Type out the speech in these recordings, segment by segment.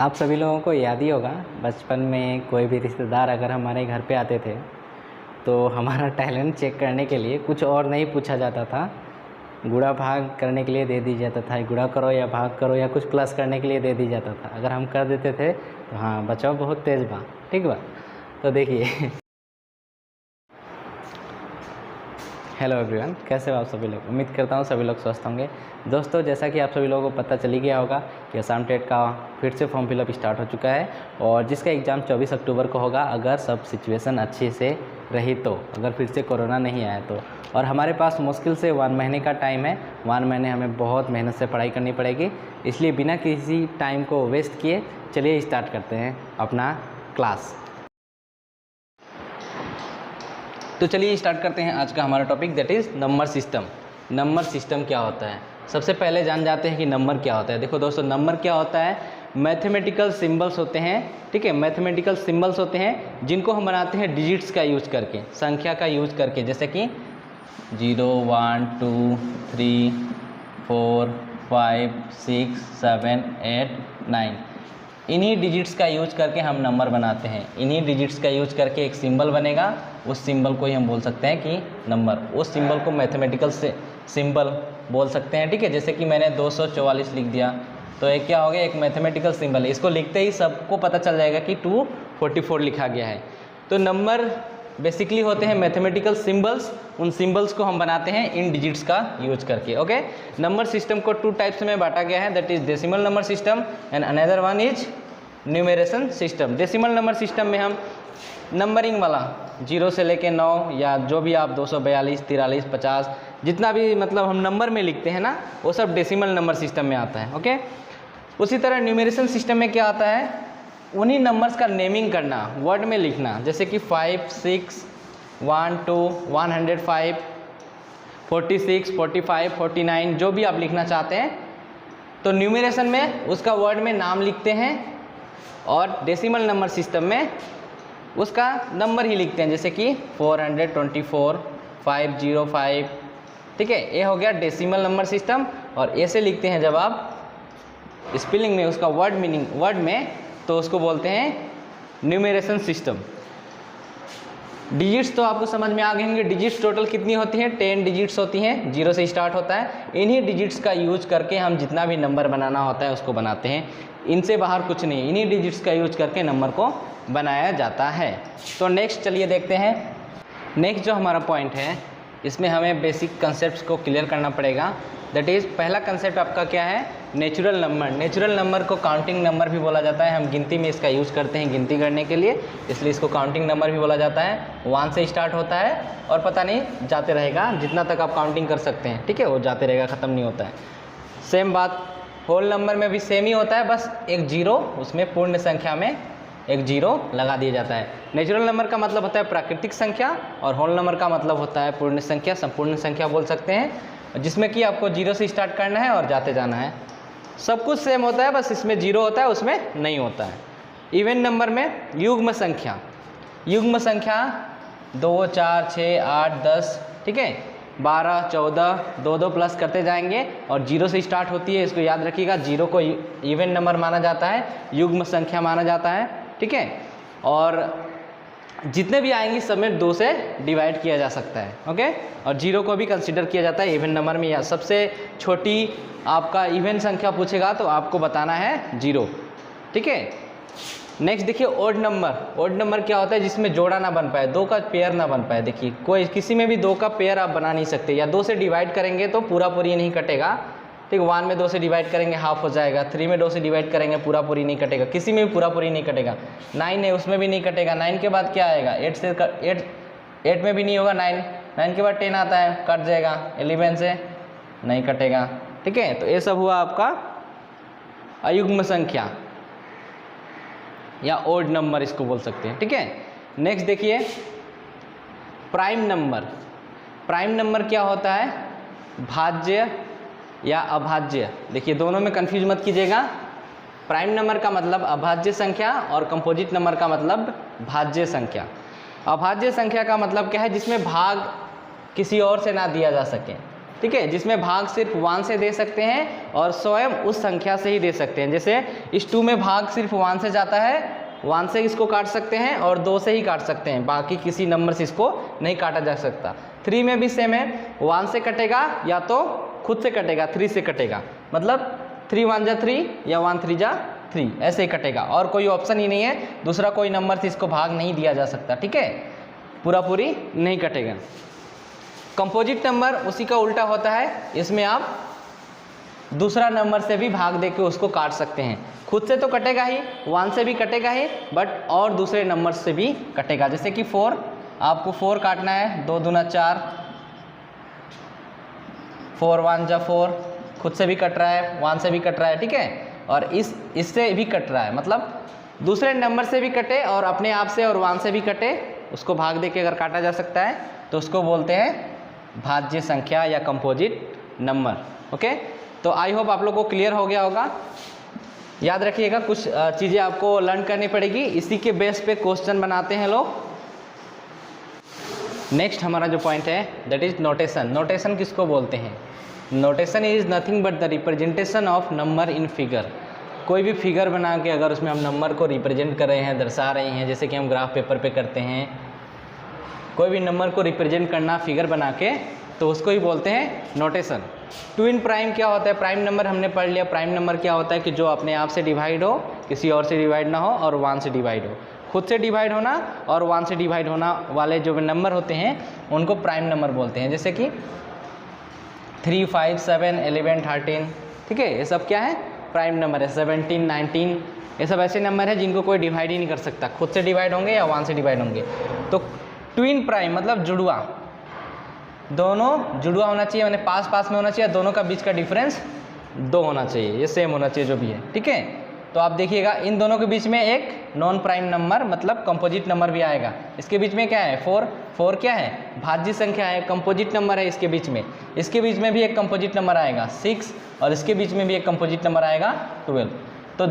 आप सभी लोगों को याद ही होगा, बचपन में कोई भी रिश्तेदार अगर हमारे घर पे आते थे तो हमारा टैलेंट चेक करने के लिए कुछ और नहीं पूछा जाता था। गुणा भाग करने के लिए दे दी जाता था, गुणा करो या भाग करो या कुछ प्लस करने के लिए दे दी जाता था। अगर हम कर देते थे तो हाँ, बचाओ बहुत तेज़ बा, ठीक बा। तो देखिए हेलो एवरीवन, कैसे हो आप सभी लोग। उम्मीद करता हूँ सभी लोग स्वस्थ होंगे। दोस्तों, जैसा कि आप सभी लोगों को पता चली गया होगा कि असम टेट का फिर से फॉर्म फिलअप स्टार्ट हो चुका है और जिसका एग्ज़ाम 24 अक्टूबर को होगा, अगर सब सिचुएशन अच्छे से रही तो, अगर फिर से कोरोना नहीं आया तो। और हमारे पास मुश्किल से 1 महीने का टाइम है। 1 महीने हमें बहुत मेहनत से पढ़ाई करनी पड़ेगी, इसलिए बिना किसी टाइम को वेस्ट किए चलिए स्टार्ट करते हैं अपना क्लास। तो चलिए स्टार्ट करते हैं आज का हमारा topic, that is number system. Number system क्या होता है, सबसे पहले जान जाते हैं कि नंबर क्या होता है। देखो दोस्तों, नंबर क्या होता है, मैथमेटिकल सिंबल्स होते हैं, ठीक है। मैथमेटिकल सिंबल्स होते हैं जिनको हम बनाते हैं डिजिट्स का यूज करके, संख्या का यूज करके, जैसे कि 0 1 2 3 4 5 6 7 8 9। इन्हीं डिजिट्स का यूज करके हम नंबर बनाते हैं। इन्हीं डिजिट्स का यूज करके एक सिंबल बनेगा, उस सिंबल को ही हम बोल सकते हैं कि नंबर। उस सिंबल को मैथमेटिकल से सिंबल बोल सकते हैं, ठीक है। जैसे कि मैंने 244 लिख दिया तो एक क्या हो गया, एक मैथमेटिकल सिंबल है। इसको लिखते ही सबको पता चल जाएगा कि 244 लिखा गया है। तो नंबर बेसिकली होते हैं मैथमेटिकल सिंबल्स। उन सिंबल्स को हम बनाते हैं इन डिजिट्स का यूज करके, ओके। नंबर सिस्टम को 2 टाइप्स में बांटा गया है, that is decimal number system and another one is numeration system. Decimal number system में हम नंबरिंग वाला 0 से लेके 9 या जो भी आप 242 43 50 जितना भी मतलब हम नंबर में लिखते हैं ना, वो सब डेसिमल नंबर सिस्टम में आता है, ओके। उसी तरह न्यूमरेशन सिस्टम में क्या आता है, उन्हीं नंबर्स का नेमिंग करना, वर्ड में लिखना, जैसे कि 5 6 1 2 105 46 45 49 जो भी आप लिखना चाहते हैं। तो न्यूमरेशन में उसका वर्ड में नाम लिखते हैं और डेसिमल नंबर सिस्टम में उसका नंबर ही लिखते हैं, जैसे कि 424 505, ठीक है। ये हो गया डेसिमल नंबर सिस्टम। और ऐसे लिखते हैं जब आप स्पेलिंग में उसका वर्ड मीनिंग वर्ड में, तो उसको बोलते हैं न्यूमरेशन सिस्टम। डिजिट्स तो आपको समझ में आ गए होंगे। डिजिट्स टोटल कितनी होती हैं, 10 डिजिट्स होती हैं, 0 से स्टार्ट होता है। इन्हीं डिजिट्स का यूज करके हम जितना भी नंबर बनाना होता है उसको बनाते हैं, इनसे बाहर कुछ नहीं। इन्हीं डिजिट्स का यूज करके नंबर को बनाया जाता है। तो नेक्स्ट चलिए देखते हैं। नेक्स्ट जो हमारा पॉइंट है, इसमें हमें बेसिक कंसेप्ट्स को क्लियर करना पड़ेगा। दैट इज़, पहला कंसेप्ट आपका क्या है, नेचुरल नंबर। नेचुरल नंबर को काउंटिंग नंबर भी बोला जाता है। हम गिनती में इसका यूज़ करते हैं गिनती करने के लिए, इसलिए इसको काउंटिंग नंबर भी बोला जाता है। 1 से स्टार्ट होता है और पता नहीं जाते रहेगा, जितना तक आप काउंटिंग कर सकते हैं, ठीक है, वो जाते रहेगा, ख़त्म नहीं होता है। सेम बात होल नंबर में भी सेम ही होता है, बस एक 0 उसमें पूर्ण संख्या में एक 0 लगा दिया जाता है। नेचुरल नंबर का मतलब होता है प्राकृतिक संख्या और होल नंबर का मतलब होता है पूर्ण संख्या, संपूर्ण संख्या बोल सकते हैं, जिसमें कि आपको 0 से स्टार्ट करना है और जाते जाना है। सब कुछ सेम होता है, बस इसमें 0 होता है, उसमें नहीं होता है। इवन नंबर में युग्म संख्या, युग्म संख्या 2 4 6 8 10, ठीक है, 12 14 2 प्लस करते जाएंगे और 0 से स्टार्ट होती है। इसको याद रखिएगा, 0 को इवन नंबर माना जाता है, युग्म संख्या माना जाता है, ठीक है। और जितने भी आएंगी सब में 2 से डिवाइड किया जा सकता है, ओके। और 0 को भी कंसिडर किया जाता है इवन नंबर में। या सबसे छोटी आपका इवन संख्या पूछेगा तो आपको बताना है 0, ठीक है। नेक्स्ट देखिए, ओड नंबर। ओड नंबर क्या होता है, जिसमें जोड़ा ना बन पाए, 2 का पेयर ना बन पाए। देखिए, कोई किसी में भी 2 का पेयर आप बना नहीं सकते, या 2 से डिवाइड करेंगे तो पूरा पूरी नहीं कटेगा, ठीक। 1 में 2 से डिवाइड करेंगे हाफ हो जाएगा, 3 में 2 से डिवाइड करेंगे पूरा पूरी नहीं कटेगा, किसी में भी पूरा पूरी नहीं कटेगा। 9 है, उसमें भी नहीं कटेगा। 9 के बाद क्या आएगा, 8 में भी नहीं होगा। 9 के बाद 10 आता है, कट जाएगा। 11 से नहीं कटेगा, ठीक है। तो ये सब हुआ आपका अयुग्म संख्या या ओड नंबर इसको बोल सकते हैं, ठीक है। नेक्स्ट देखिए, प्राइम नंबर। प्राइम नंबर क्या होता है, भाज्य या अभाज्य। देखिए, दोनों में कंफ्यूज मत कीजिएगा। प्राइम नंबर का मतलब अभाज्य संख्या और कंपोजिट नंबर का मतलब भाज्य संख्या। अभाज्य संख्या का मतलब क्या है, जिसमें भाग किसी और से ना दिया जा सके। ठीक है, जिसमें भाग सिर्फ 1 से दे सकते हैं और स्वयं उस संख्या से ही दे सकते हैं। जैसे इस 2 में भाग सिर्फ 1 से जाता है, 1 से इसको काट सकते हैं और 2 से ही काट सकते हैं, बाकी किसी नंबर से इसको नहीं काटा जा सकता। 3 में भी सेम है, 1 से कटेगा या तो खुद से कटेगा, 3 से कटेगा, मतलब 3 1 जा 3 या 1 3 जा 3 ऐसे ही कटेगा, और कोई ऑप्शन ही नहीं है, दूसरा कोई नंबर से इसको भाग नहीं दिया जा सकता। ठीक है, पूरा पूरी नहीं कटेगा। कंपोजिट नंबर उसी का उल्टा होता है, इसमें आप दूसरा नंबर से भी भाग दे के उसको काट सकते हैं। खुद से तो कटेगा ही, 1 से भी कटेगा ही, बट और दूसरे नंबर से भी कटेगा। जैसे कि 4, आपको 4 काटना है, 2 दूना 4, 4 1 जा 4, खुद से भी कट रहा है, 1 से भी कट रहा है। ठीक है, और इससे भी कट रहा है, मतलब दूसरे नंबर से भी कटे और अपने आप से और 1 से भी कटे, उसको भाग दे के अगर काटा जा सकता है तो उसको बोलते हैं भाज्य संख्या या कंपोजिट नंबर। ओके, तो आई होप आप लोग को क्लियर हो गया होगा। याद रखिएगा, कुछ चीज़ें आपको लर्न करनी पड़ेगी, इसी के बेस पे क्वेश्चन बनाते हैं लोग। नेक्स्ट हमारा जो पॉइंट है दैट इज नोटेशन। नोटेशन किसको बोलते हैं? Notation is nothing but the representation of number in figure. कोई भी फिगर बना के अगर उसमें हम नंबर को रिप्रेजेंट कर रहे हैं, दर्शा रहे हैं, जैसे कि हम ग्राफ पेपर पे करते हैं, कोई भी नंबर को रिप्रेजेंट करना फिगर बना के, तो उसको ही बोलते हैं नोटेशन। ट्विन प्राइम क्या होता है? प्राइम नंबर हमने पढ़ लिया। प्राइम नंबर क्या होता है कि जो अपने आप से डिवाइड हो, किसी और से डिवाइड ना हो और 1 से डिवाइड हो। खुद से डिवाइड होना और 1 से डिवाइड होना वाले जो नंबर होते हैं उनको प्राइम नंबर बोलते हैं। जैसे कि 3 5 7 11 13, ठीक है, ये सब क्या है? प्राइम नंबर है। 17 19, ये सब ऐसे नंबर है जिनको कोई डिवाइड ही नहीं कर सकता, खुद से डिवाइड होंगे या 1 से डिवाइड होंगे। तो ट्विन प्राइम मतलब जुड़वा, दोनों जुड़वा होना चाहिए, मैंने पास पास में होना चाहिए, दोनों का बीच का डिफरेंस 2 होना चाहिए, ये सेम होना चाहिए जो भी है। ठीक है, तो आप देखिएगा इन दोनों के बीच में एक नॉन प्राइम नंबर मतलब कंपोजिट नंबर भी आएगा। इसके बीच में क्या है? 4। 4 क्या है? भाज्य संख्या है, कंपोजिट नंबर है इसके बीच में। इसके बीच में भी एक कंपोजिट नंबर आएगा 6, और इसके बीच में भी एक कंपोजिट नंबर आएगा 12। तो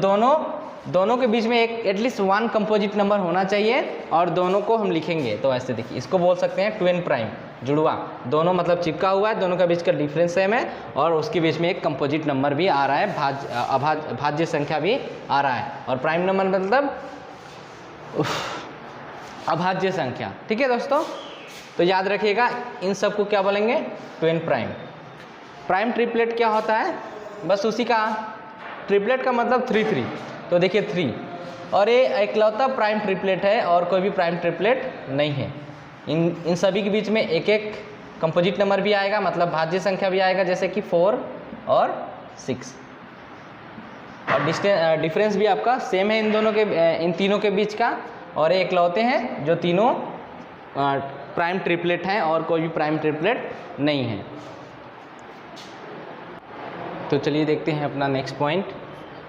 दोनों के बीच में एक एटलीस्ट 1 कंपोजिट नंबर होना चाहिए, और दोनों को हम लिखेंगे तो ऐसे देखिए, इसको बोल सकते हैं ट्विन प्राइम, जुड़वा। दोनों मतलब चिपका हुआ है, दोनों का बीच का डिफरेंस सेम है, और उसके बीच में एक कंपोजिट नंबर भी आ रहा है, भाज्य संख्या भी आ रहा है। और प्राइम नंबर मतलब अभाज्य संख्या। ठीक है दोस्तों, तो याद रखिएगा इन सब को क्या बोलेंगे? Twin prime. प्राइम ट्रिपलेट क्या होता है? बस उसी का, ट्रिपलेट का मतलब 3 3। तो देखिए 3, और ये इकलौता प्राइम ट्रिपलेट है और कोई भी प्राइम ट्रिपलेट नहीं है। इन सभी के बीच में एक एक कंपोजिट नंबर भी आएगा, मतलब भाज्य संख्या भी आएगा, जैसे कि 4 और 6। और डिफरेंस भी आपका सेम है इन तीनों के बीच का, और ये इकलौते हैं जो तीनों प्राइम ट्रिपलेट हैं और कोई भी प्राइम ट्रिपलेट नहीं है। तो चलिए देखते हैं अपना next point,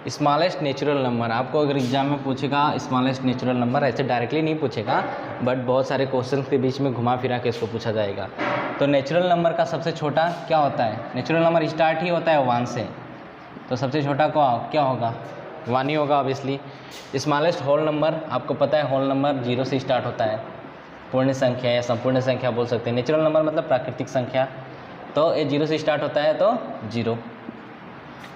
smallest natural number. आपको अगर एग्जाम में पूछेगा स्मॉलेस्ट नेचुरल नंबर, ऐसे डायरेक्टली नहीं पूछेगा, बट बहुत सारे क्वेश्चन के बीच में घुमा फिरा के इसको पूछा जाएगा। तो नेचुरल नंबर का सबसे छोटा क्या होता है? नेचुरल नंबर स्टार्ट ही होता है 1 से, तो सबसे छोटा क्या होगा? 1 ही होगा ऑब्वियसली। स्मॉलेस्ट होल नंबर, आपको पता है होल नंबर 0 से स्टार्ट होता है, पूर्ण संख्या या संपूर्ण संख्या बोल सकते हैं। नेचुरल नंबर मतलब प्राकृतिक संख्या, तो ये 0 से स्टार्ट होता है तो 0।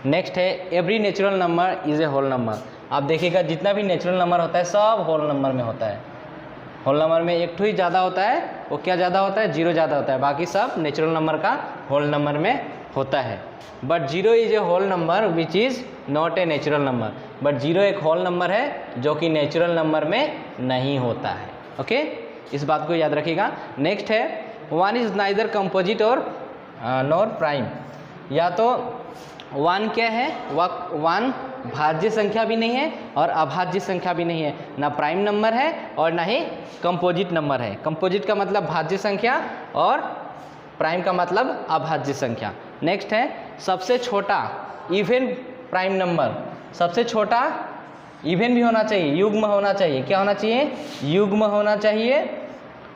नेक्स्ट है every natural number is a whole number. आप देखिएगा जितना भी नेचुरल नंबर होता है सब होल नंबर में होता है। होल नंबर में एक ही ज़्यादा होता है, वो क्या ज़्यादा होता है? 0 ज़्यादा होता है, बाकी सब नेचुरल नंबर का होल नंबर में होता है। But 0 is a whole number which is not a natural number. But 0 एक होल नंबर है जो कि नेचुरल नंबर में नहीं होता है। ओके, इस बात को याद रखिएगा। नेक्स्ट है 1 इज़ नाइदर कंपोजिट और नॉर प्राइम। या तो 1 क्या है? 1 भाज्य संख्या भी नहीं है और अभाज्य संख्या भी नहीं है, ना प्राइम नंबर है और ना ही कंपोजिट नंबर है। कंपोजिट का मतलब भाज्य संख्या और प्राइम का मतलब अभाज्य संख्या। नेक्स्ट है सबसे छोटा इवन प्राइम नंबर। सबसे छोटा इवन भी होना चाहिए, युग्म होना चाहिए। क्या होना चाहिए? युग्म होना चाहिए,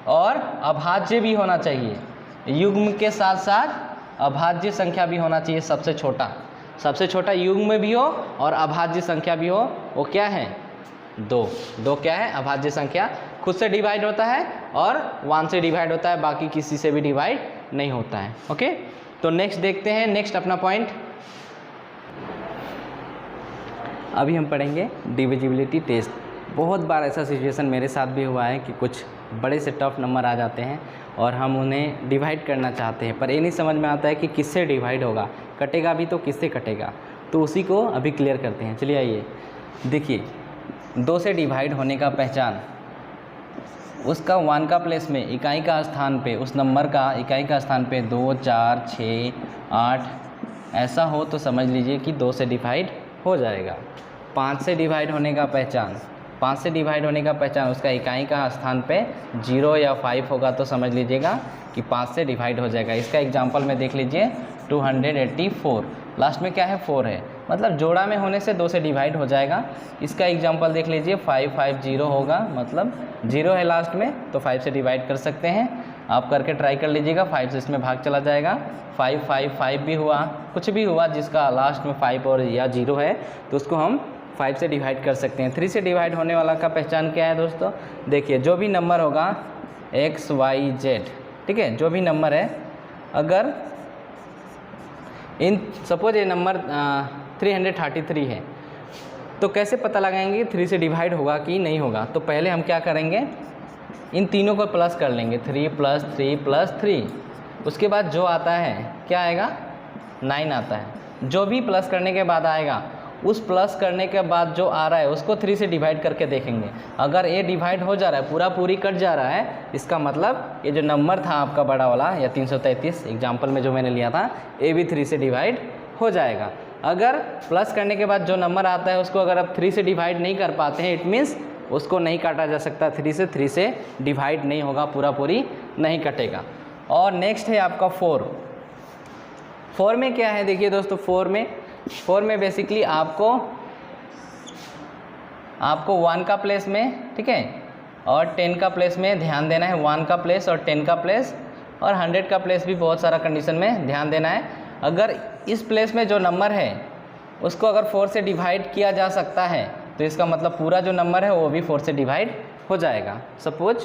और अभाज्य भी होना चाहिए। युग्म के साथ साथ अभाज्य संख्या भी होना चाहिए। सबसे छोटा युग्म में भी हो और अभाज्य संख्या भी हो। वो क्या है? 2 क्या है? अभाज्य संख्या। खुद से डिवाइड होता है और 1 से डिवाइड होता है, बाकी किसी से भी डिवाइड नहीं होता है। ओके, तो नेक्स्ट देखते हैं, नेक्स्ट अपना पॉइंट अभी हम पढ़ेंगे डिविजिबिलिटी टेस्ट। बहुत बार ऐसा सिचुएशन मेरे साथ भी हुआ है कि कुछ बड़े से टफ नंबर आ जाते हैं और हम उन्हें डिवाइड करना चाहते हैं, पर ये नहीं समझ में आता है कि किससे डिवाइड होगा, कटेगा भी तो किससे कटेगा। तो उसी को अभी क्लियर करते हैं। चलिए आइए देखिए, 2 से डिवाइड होने का पहचान, उसका 1 का प्लेस में इकाई का स्थान पे, उस नंबर का इकाई का स्थान पे 2, 4, 6, 8 ऐसा हो तो समझ लीजिए कि 2 से डिवाइड हो जाएगा। 5 से डिवाइड होने का पहचान, 5 से डिवाइड होने का पहचान, उसका इकाई का स्थान पे 0 या 5 होगा तो समझ लीजिएगा कि 5 से डिवाइड हो जाएगा। इसका एग्जांपल में देख लीजिए 284, लास्ट में क्या है 4 है, मतलब जोड़ा में होने से 2 से डिवाइड हो जाएगा। इसका एग्जांपल देख लीजिए 550 होगा, मतलब 0 है लास्ट में तो 5 से डिवाइड कर सकते हैं। आप करके ट्राई कर लीजिएगा, 5 से इसमें भाग चला जाएगा, 555 भी हुआ, कुछ भी हुआ जिसका लास्ट में 5 और या 0 है तो उसको हम 5 से डिवाइड कर सकते हैं। 3 से डिवाइड होने वाला का पहचान क्या है दोस्तों, देखिए जो भी नंबर होगा x, y, z, ठीक है, जो भी नंबर है, अगर इन सपोज ये नंबर 333 है तो कैसे पता लगाएंगे 3 से डिवाइड होगा कि नहीं होगा। तो पहले हम क्या करेंगे, इन तीनों को प्लस कर लेंगे, 3 + 3 + 3, उसके बाद जो आता है क्या आएगा 9 आता है। जो भी प्लस करने के बाद आएगा, उस प्लस करने के बाद जो आ रहा है उसको 3 से डिवाइड करके देखेंगे। अगर ये डिवाइड हो जा रहा है, पूरी कट जा रहा है, इसका मतलब ये जो नंबर था आपका बड़ा वाला या 333 एग्जाम्पल में जो मैंने लिया था, ये भी 3 से डिवाइड हो जाएगा। अगर प्लस करने के बाद जो नंबर आता है उसको अगर आप 3 से डिवाइड नहीं कर पाते हैं, इट मीन्स उसको नहीं काटा जा सकता 3 से डिवाइड नहीं होगा, पूरी नहीं कटेगा। और नेक्स्ट है आपका 4 में क्या है देखिए दोस्तों, 4 में बेसिकली आपको 1 का प्लेस में, ठीक है, और 10 का प्लेस में ध्यान देना है। 1 का प्लेस और 10 का प्लेस और 100 का प्लेस भी बहुत सारा कंडीशन में ध्यान देना है। अगर इस प्लेस में जो नंबर है उसको अगर 4 से डिवाइड किया जा सकता है तो इसका मतलब पूरा जो नंबर है वो भी 4 से डिवाइड हो जाएगा। सपोज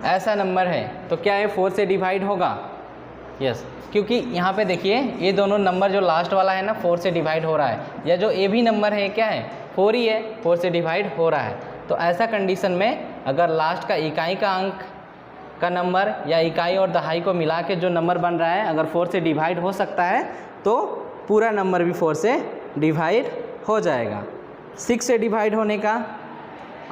ऐसा नंबर है तो क्या ये 4 से डिवाइड होगा? यस, क्योंकि यहाँ पे देखिए ये दोनों नंबर जो लास्ट वाला है ना 4 से डिवाइड हो रहा है, या जो ए भी नंबर है क्या है 4 ही है, 4 से डिवाइड हो रहा है। तो ऐसा कंडीशन में अगर लास्ट का इकाई का अंक का नंबर या इकाई और दहाई को मिला के जो नंबर बन रहा है अगर 4 से डिवाइड हो सकता है तो पूरा नंबर भी 4 से डिवाइड हो जाएगा। 6 से डिवाइड होने का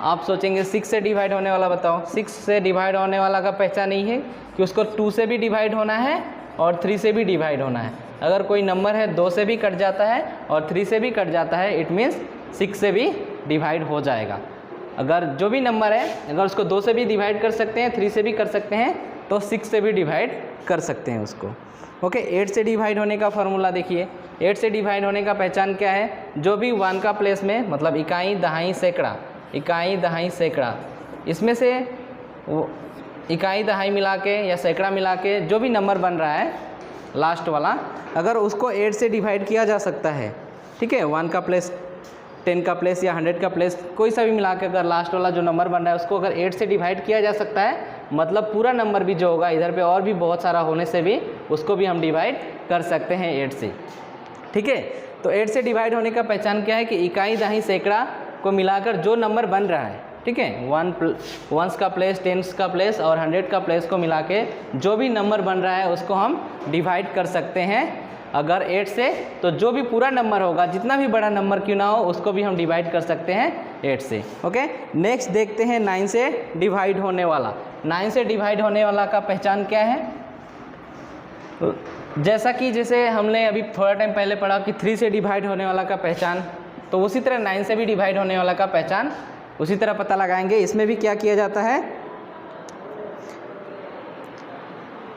आप सोचेंगे 6 से डिवाइड होने वाला बताओ, 6 से डिवाइड होने वाला का पहचान यही है कि उसको 2 से भी डिवाइड होना है और 3 से भी डिवाइड होना है। अगर कोई नंबर है 2 से भी कट जाता है और 3 से भी कट जाता है, इट मीन्स 6 से भी डिवाइड हो जाएगा। अगर जो भी नंबर है अगर उसको 2 से भी डिवाइड कर सकते हैं, 3 से भी कर सकते हैं, तो 6 से भी डिवाइड कर सकते हैं उसको। ओके, 8 से डिवाइड होने का फॉर्मूला देखिए। 8 से डिवाइड होने का पहचान क्या है, जो भी 1 का प्लेस में मतलब इकाई दहाई सैकड़ा, इकाई दहाई सैकड़ा, इसमें से वो इकाई दहाई मिला के या सैकड़ा मिला के जो भी नंबर बन रहा है लास्ट वाला, अगर उसको 8 से डिवाइड किया जा सकता है, ठीक है, 1 का प्लेस, 10 का प्लेस या 100 का प्लेस, कोई सा भी मिला के अगर लास्ट वाला जो नंबर बन रहा है उसको अगर 8 से डिवाइड किया जा सकता है, मतलब पूरा नंबर भी जो होगा इधर पे और भी बहुत सारा होने से भी उसको भी हम डिवाइड कर सकते हैं 8 से, ठीक है। तो 8 से डिवाइड होने का पहचान क्या है कि इकाई दहाई सैकड़ा को मिलाकर जो नंबर बन रहा है, ठीक है, 1 का प्लेस, 10 का प्लेस और 100 का प्लेस को मिला के जो भी नंबर बन रहा है उसको हम डिवाइड कर सकते हैं अगर 8 से, तो जो भी पूरा नंबर होगा जितना भी बड़ा नंबर क्यों ना हो उसको भी हम डिवाइड कर सकते हैं 8 से। ओके, नेक्स्ट देखते हैं 9 से डिवाइड होने वाला। 9 से डिवाइड होने वाला का पहचान क्या है, तो जैसे हमने अभी थोड़ा टाइम पहले पढ़ा कि 3 से डिवाइड होने वाला का पहचान, तो उसी तरह 9 से भी डिवाइड होने वाला का पहचान उसी तरह पता लगाएंगे। इसमें भी क्या किया जाता है,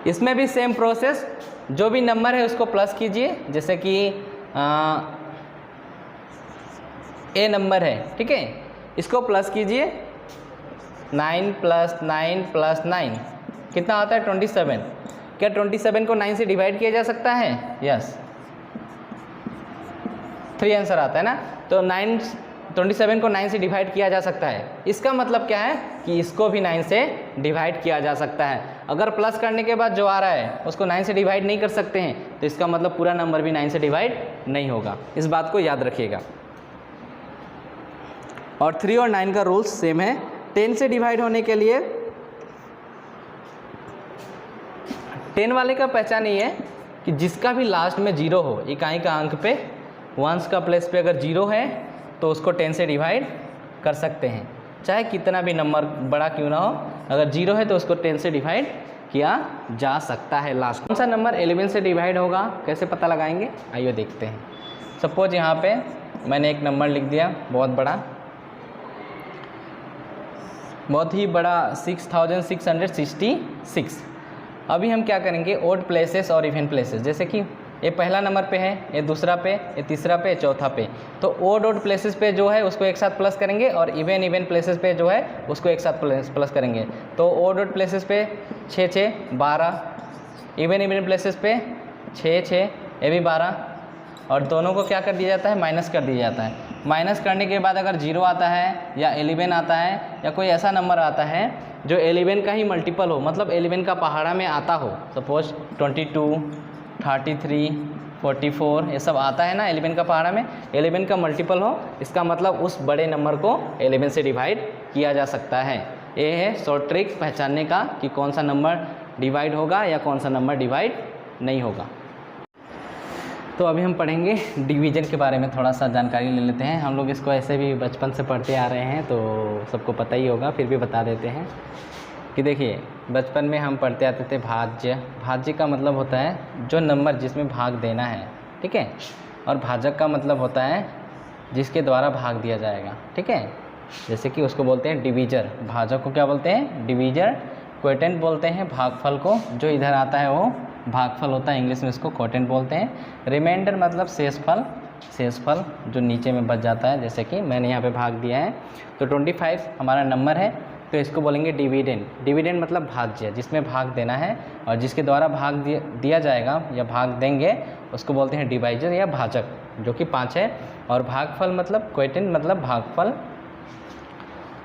इसमें भी सेम प्रोसेस, जो भी नंबर है उसको प्लस कीजिए, जैसे कि ए नंबर है, ठीक है, इसको प्लस कीजिए, 9 + 9 + 9 कितना आता है 27। क्या 27 को 9 से डिवाइड किया जा सकता है? यस, 3 आंसर आता है ना, तो 27 को 9 से डिवाइड किया जा सकता है। इसका मतलब क्या है कि इसको भी 9 से डिवाइड किया जा सकता है। अगर प्लस करने के बाद जो आ रहा है उसको 9 से डिवाइड नहीं कर सकते हैं तो इसका मतलब पूरा नंबर भी 9 से डिवाइड नहीं होगा। इस बात को याद रखिएगा। और 3 और 9 का रूल्स सेम है। 10 से डिवाइड होने के लिए 10 वाले का पहचान ये है कि जिसका भी लास्ट में 0 हो, इकाई का अंक पे वंस का प्लेस पे अगर 0 है तो उसको 10 से डिवाइड कर सकते हैं, चाहे कितना भी नंबर बड़ा क्यों ना हो। अगर 0 है तो उसको 10 से डिवाइड किया जा सकता है। लास्ट कौन सा नंबर 11 से डिवाइड होगा, कैसे पता लगाएंगे, आइए देखते हैं। सपोज यहाँ पे मैंने एक नंबर लिख दिया बहुत ही बड़ा 6666। अभी हम क्या करेंगे, ओड प्लेसेस और इवन प्लेसेस, जैसे कि ये पहला नंबर पे है, ये दूसरा पे, ये तीसरा पे, चौथा पे, तो ओड प्लेसेस पे जो है उसको एक साथ प्लस करेंगे और इवन प्लेसेस पे जो है उसको एक साथ प्लस करेंगे। तो ओड प्लेसेस पे 6 6 12, इवन प्लेसेस पे 6 6, ये भी 12, और दोनों को क्या कर दिया जाता है, माइनस कर दिया जाता है। माइनस करने के बाद अगर 0 आता है या 11 आता है या कोई ऐसा नंबर आता है जो 11 का ही मल्टीपल हो, मतलब 11 का पहाड़ा में आता हो, सपोज 22, 33, 44 ये सब आता है ना 11 का पहाड़ा में, 11 का मल्टीपल हो, इसका मतलब उस बड़े नंबर को 11 से डिवाइड किया जा सकता है। ये है शॉर्ट ट्रिक पहचानने का कि कौन सा नंबर डिवाइड होगा या कौन सा नंबर डिवाइड नहीं होगा। तो अभी हम पढ़ेंगे डिवीज़न के बारे में, थोड़ा सा जानकारी ले लेते हैं। हम लोग इसको ऐसे भी बचपन से पढ़ते आ रहे हैं तो सबको पता ही होगा, फिर भी बता देते हैं कि देखिए बचपन में हम पढ़ते आते थे भाज्य। भाज्य का मतलब होता है जो नंबर जिसमें भाग देना है, ठीक है, और भाजक का मतलब होता है जिसके द्वारा भाग दिया जाएगा, ठीक है। जैसे कि उसको बोलते हैं डिवीजर, भाजक को क्या बोलते हैं, डिवीजर। क्वोटेंट बोलते हैं भागफल को, जो इधर आता है वो भागफल होता है, इंग्लिश में इसको क्वोटेंट बोलते हैं। रिमाइंडर मतलब शेषफल जो नीचे में बच जाता है, जैसे कि मैंने यहाँ पे भाग दिया है तो 25 हमारा नंबर है, तो इसको बोलेंगे डिविडेंड। डिविडेंड मतलब भाज्य, जिसमें भाग देना है और जिसके द्वारा भाग दिया जाएगा या भाग देंगे उसको बोलते हैं डिवाइजर या भाजक, जो कि 5 है। और भागफल मतलब क्वोटेंट मतलब भागफल,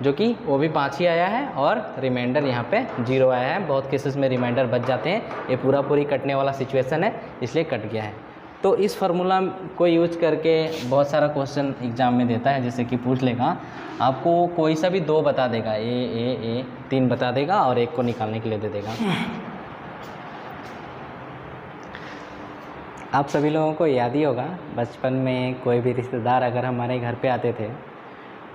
जो कि वो भी 5 ही आया है, और रिमाइंडर यहाँ पे 0 आया है। बहुत केसेस में रिमाइंडर बच जाते हैं, ये पूरी कटने वाला सिचुएशन है इसलिए कट गया है। तो इस फार्मूला को यूज करके बहुत सारा क्वेश्चन एग्जाम में देता है, जैसे कि पूछ लेगा आपको कोई सा भी 2 बता देगा, ए 3 बता देगा और एक को निकालने के लिए दे देगा। आप सभी लोगों को याद ही होगा बचपन में कोई भी रिश्तेदार अगर हमारे घर पे आते थे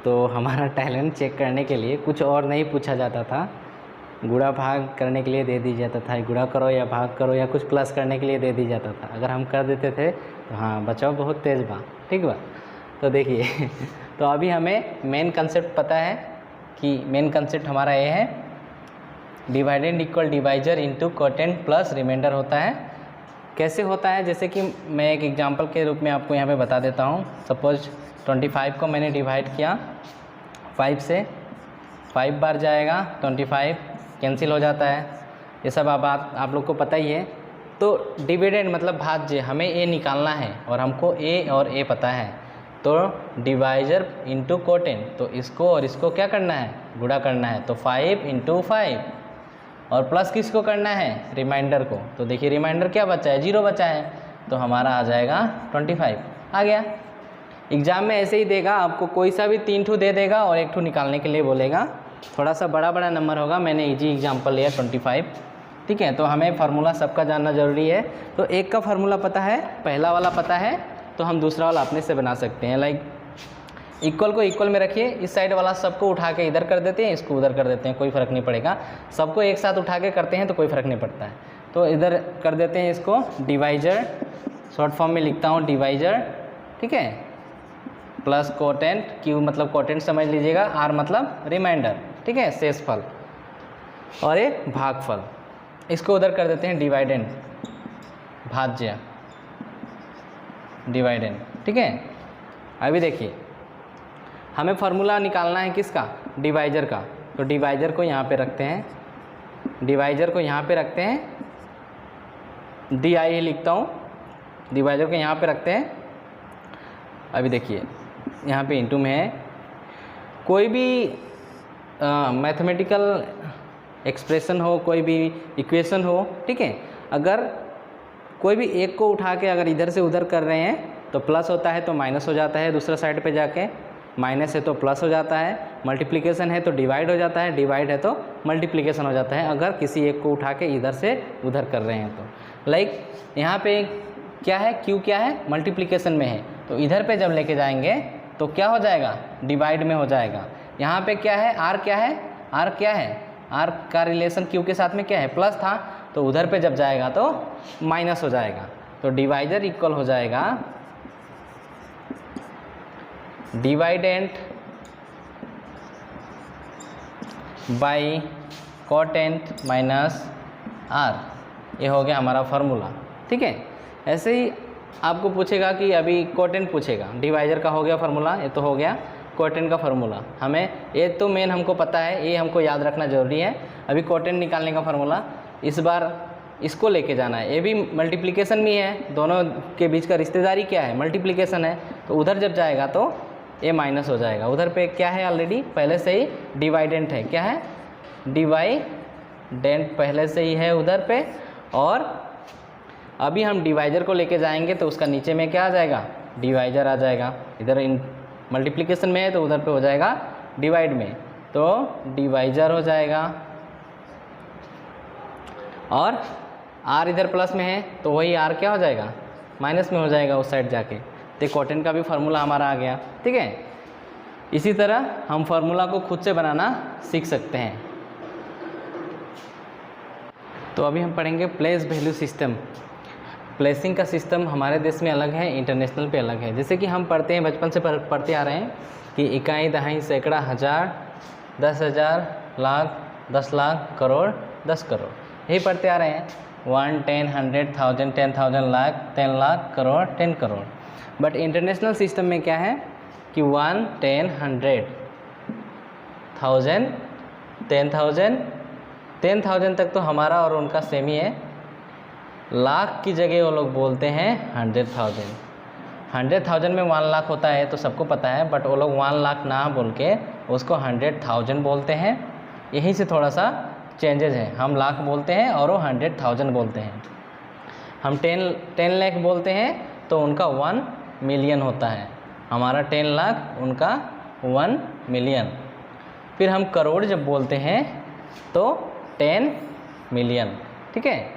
तो हमारा टैलेंट चेक करने के लिए कुछ और नहीं पूछा जाता था, गुणा भाग करने के लिए दे दी जाता था, गुणा करो या भाग करो या कुछ प्लस करने के लिए दे दी जाता था। अगर हम कर देते थे तो हाँ बचाओ बहुत तेज़ बा, ठीक बा। तो देखिए तो अभी हमें मेन कंसेप्ट पता है कि मेन कंसेप्ट हमारा ये है, dividend equal divisor into quotient plus remainder होता है। कैसे होता है, जैसे कि मैं एक एग्जाम्पल के रूप में आपको यहाँ पे बता देता हूँ। सपोज 25 को मैंने डिवाइड किया 5 से, 5 बार जाएगा 25 कैंसिल हो जाता है, ये सब आप लोग को पता ही है। तो डिविडेंड मतलब भाज्य, हमें ए निकालना है और हमको ए और ए पता है, तो डिवाइजर इंटू क्वोटेंट, तो इसको और इसको क्या करना है, गुणा करना है। तो 5 इंटू 5 और प्लस किसको करना है, रिमाइंडर को। तो देखिए रिमाइंडर क्या बचा है, 0 बचा है, तो हमारा आ जाएगा 25 आ गया। एग्ज़ाम में ऐसे ही देगा आपको, कोई सा भी 3 ठू दे देगा और 1 ठू निकालने के लिए बोलेगा। थोड़ा सा बड़ा नंबर होगा, मैंने इजी एग्जांपल लिया 25, ठीक है। तो हमें फार्मूला सबका जानना ज़रूरी है। तो एक का फार्मूला पता है, पहला वाला पता है, तो हम दूसरा वाला अपने से बना सकते हैं। लाइक इक्वल को इक्वल में रखिए, इस साइड वाला सबको उठा के इधर कर देते हैं, इसको उधर कर देते हैं, कोई फ़र्क नहीं पड़ेगा। सबको एक साथ उठा के करते हैं तो कोई फ़र्क नहीं पड़ता है, तो इधर कर देते हैं इसको डिवाइजर, शॉर्ट फॉर्म में लिखता हूँ डिवाइजर, ठीक है, प्लस क्वोटेंट, क्यू मतलब क्वोटेंट समझ लीजिएगा, आर मतलब रिमाइंडर, ठीक है, शेषफल, और एक भागफल। इसको उधर कर देते हैं डिवाइडेंड, भाज्य, डिवाइडेंड, ठीक है। अभी देखिए हमें फार्मूला निकालना है किसका, डिवाइजर का। तो डिवाइजर को यहाँ पे रखते हैं, डिवाइजर को यहाँ पे रखते हैं, डी आई ही लिखता हूँ, डिवाइजर को यहाँ पे रखते हैं। अभी देखिए यहाँ पे इंटू में है, कोई भी मैथमेटिकल एक्सप्रेशन हो, कोई भी इक्वेशन हो, ठीक है, अगर कोई भी एक को उठा के अगर इधर से उधर कर रहे हैं तो प्लस होता है तो माइनस हो जाता है, दूसरा साइड पे जाके माइनस है तो प्लस हो जाता है, मल्टीप्लिकेशन है तो डिवाइड हो जाता है, डिवाइड है तो मल्टीप्लिकेशन हो जाता है अगर किसी एक को उठा के इधर से उधर कर रहे हैं तो। लाइक यहाँ पे क्या है, क्यू क्या है, मल्टीप्लिकेशन में है, तो इधर पे जब लेके जाएंगे तो क्या हो जाएगा, डिवाइड में हो जाएगा। यहाँ पे क्या है, आर क्या है, आर क्या है, आर का रिलेशन क्यू के साथ में क्या है, प्लस था, तो उधर पे जब जाएगा तो माइनस हो जाएगा। तो डिवाइजर इक्वल हो जाएगा dividend by quotient minus R, ये हो गया हमारा फार्मूला, ठीक है। ऐसे ही आपको पूछेगा कि अभी कोटेंट पूछेगा, डिवाइजर का हो गया फार्मूला, ये तो हो गया कोटेंट का फार्मूला। हमें ये तो मेन हमको पता है, ये हमको याद रखना ज़रूरी है। अभी कोटेंट निकालने का फार्मूला इस बार इसको लेके जाना है, ये भी मल्टीप्लिकेशन में है, दोनों के बीच का रिश्तेदारी क्या है, मल्टीप्लिकेशन है, तो उधर जब जाएगा तो ये माइनस हो जाएगा। उधर पे क्या है, ऑलरेडी पहले से ही डिवाइडेंट है, क्या है, डिवाइडेंट पहले से ही है उधर पे, और अभी हम डिवाइजर को लेके जाएंगे तो उसका नीचे में क्या आ जाएगा, डिवाइजर आ जाएगा। इधर इन मल्टीप्लिकेशन में है तो उधर पे हो जाएगा डिवाइड में, तो डिवाइजर हो जाएगा, और आर इधर प्लस में है तो वही आर क्या हो जाएगा, माइनस में हो जाएगा उस साइड जाके। तो कोटेंट का भी फार्मूला हमारा आ गया, ठीक है। इसी तरह हम फार्मूला को खुद से बनाना सीख सकते हैं। तो अभी हम पढ़ेंगे प्लेस वैल्यू सिस्टम। प्लेसिंग का सिस्टम हमारे देश में अलग है, इंटरनेशनल पे अलग है। जैसे कि हम पढ़ते हैं, बचपन से पढ़ते आ रहे हैं कि इकाई, दहाई, सैकड़ा, हज़ार, 10,000, लाख, 10 लाख, करोड़, 10 करोड़, यही पढ़ते आ रहे हैं। 1, 10, 100, 1000, 10,000, lakh, 10 lakh, crore, 10 crore. But international system में क्या है कि 1, 10, 100, 1000, 10,000, 10,000 तक तो हमारा और उनका सेम ही है। लाख की जगह वो लोग बोलते हैं 100,000। 100,000 में 1 लाख होता है तो सबको पता है, बट वो लोग 1 लाख ना बोल के उसको 100,000 बोलते हैं। यहीं से थोड़ा सा चेंजेस है, हम लाख बोलते हैं और वो 100,000 बोलते हैं। हम 10 लाख बोलते हैं तो उनका 1 मिलियन होता है, हमारा 10 लाख, उनका 1 मिलियन। फिर हम करोड़ जब बोलते हैं तो 10 मिलियन, ठीक है,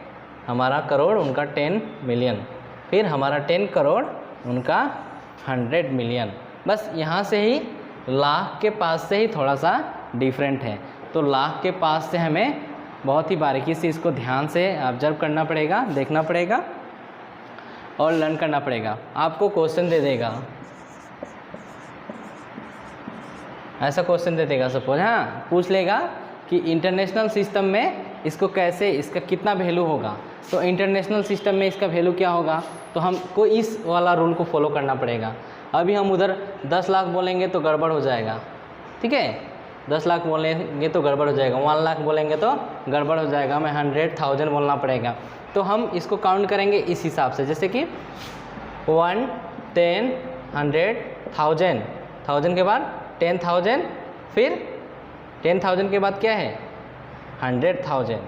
हमारा करोड़, उनका 10 मिलियन। फिर हमारा 10 करोड़, उनका 100 मिलियन। बस यहाँ से ही लाख के पास से ही थोड़ा सा डिफरेंट है। तो लाख के पास से हमें बहुत ही बारीकी से इसको ध्यान से ऑब्जर्व करना पड़ेगा, देखना पड़ेगा और लर्न करना पड़ेगा। आपको क्वेश्चन दे देगा, ऐसा क्वेश्चन दे देगा सपोज, हाँ, पूछ लेगा कि इंटरनेशनल सिस्टम में इसको कैसे, इसका कितना वैल्यू होगा, तो इंटरनेशनल सिस्टम में इसका वैल्यू क्या होगा, तो हमको इस वाला रूल को फॉलो करना पड़ेगा। अभी हम उधर 10 लाख बोलेंगे तो गड़बड़ हो जाएगा, ठीक है, 10 लाख बोलेंगे तो गड़बड़ हो जाएगा, 1 लाख बोलेंगे तो गड़बड़ हो जाएगा, हमें 100,000 बोलना पड़ेगा। तो हम इसको काउंट करेंगे इस हिसाब से, जैसे कि 1, 10, 100, 1000, 1000 के बाद 10,000, फिर 10,000 के बाद क्या है 100,000,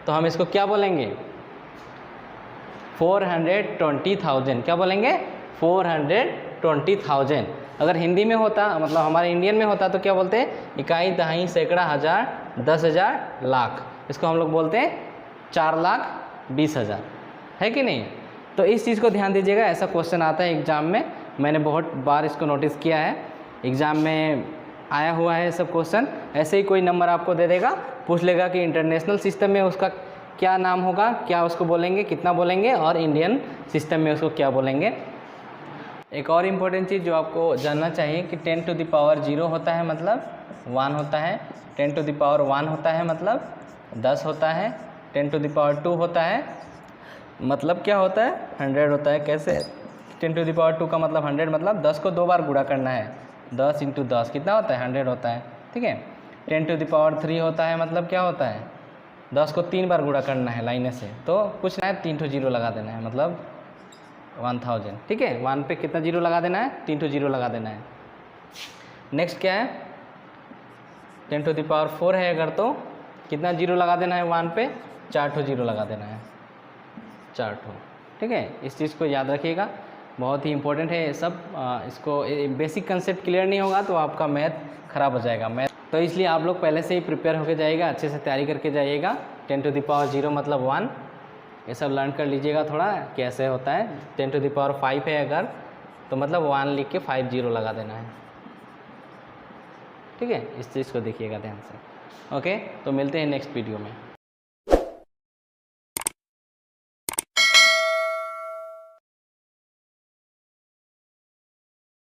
तो हम इसको क्या बोलेंगे 420,000, क्या बोलेंगे 420,000। अगर हिंदी में होता, मतलब हमारे इंडियन में होता तो क्या बोलते हैं, इकाई, दहाई, सैकड़ा, हज़ार, 10,000, लाख, इसको हम लोग बोलते हैं 4,20,000, है कि नहीं। तो इस चीज़ को ध्यान दीजिएगा, ऐसा क्वेश्चन आता है एग्ज़ाम में, मैंने बहुत बार इसको नोटिस किया है, एग्ज़ाम में आया हुआ है सब क्वेश्चन। ऐसे ही कोई नंबर आपको दे देगा, पूछ लेगा कि इंटरनेशनल सिस्टम में उसका क्या नाम होगा, क्या उसको बोलेंगे, कितना बोलेंगे, और इंडियन सिस्टम में उसको क्या बोलेंगे। एक और इम्पोर्टेंट चीज़ जो आपको जानना चाहिए कि 10 टू द पावर 0 होता है मतलब 1 होता है, 10 टू द पावर 1 होता है मतलब 10 होता है, 10 टू द पावर 2 होता है मतलब क्या होता है 100 होता है। कैसे, 10 टू द पावर 2 का मतलब 100, मतलब 10 को 2 बार गुणा करना है, 10 × 10 कितना होता है 100 होता है, ठीक है। 10 टू द पावर 3 होता है मतलब क्या होता है 10 को 3 बार गुणा करना है लाइने से, तो कुछ ना है 3 ठो 0 लगा देना है, मतलब 1000, ठीक है। 1 पे कितना 0 लगा देना है 3 ठो 0 लगा देना है। नेक्स्ट क्या है 10 टू द पावर 4 है अगर तो कितना जीरो लगा देना है 1 पे, 4 ठो जीरो लगा देना है, 4 ठो। ठीक है, इस चीज़ को याद रखिएगा, बहुत ही इंपॉर्टेंट है ये सब। इसको बेसिक कंसेप्ट क्लियर नहीं होगा तो आपका मैथ खराब हो जाएगा। मैथ तो इसलिए आप लोग पहले से ही प्रिपेयर होकर जाइएगा, अच्छे से तैयारी करके जाइएगा। 10 टू द पावर 0 मतलब 1, ये सब लर्न कर लीजिएगा थोड़ा कैसे होता है। 10 टू द पावर 5 है अगर तो मतलब 1 लिख के 5 जीरो लगा देना है। ठीक है, इस चीज़ को देखिएगा ध्यान से। ओके, तो मिलते हैं नेक्स्ट वीडियो में।